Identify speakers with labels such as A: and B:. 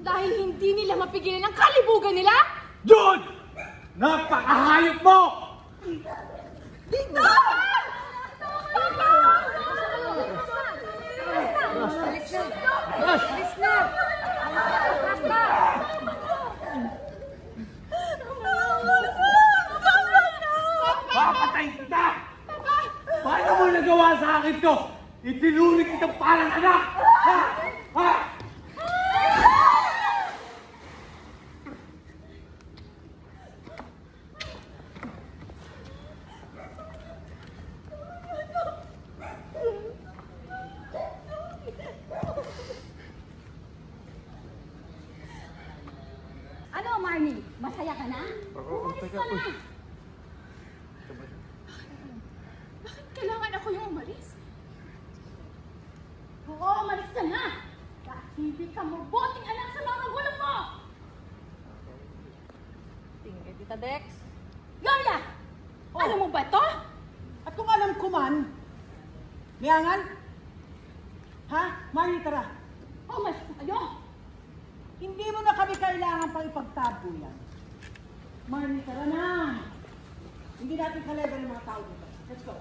A: Dahil hindi nila mapigilan ang kalibugan nila?
B: Jude! Napakahayop mo!
A: Dito! Alis na!
B: Papatay kita! Paano mo nagawa sa akin to? Itinuring kitang parang anak! Ha? Ha?
A: Ano, Marnie? Masaya ka na? Umalis ka na! Bakit kailangan ako yung umalis? Oo, umalis ka na! Dahil hindi ka mabuting anak sa mga magulang mo!
C: Tingin Tita Dex.
A: Lola! Alam mo ba to?
D: At kung alam ko man, Miangan? Ha? Marnie, tara.
A: Umalis na kayo!
D: Hindi mo na kami kailangan pang ipagtabuyan. Marnie, tara na. Hindi natin ka-level ng mga tao dito. Let's go.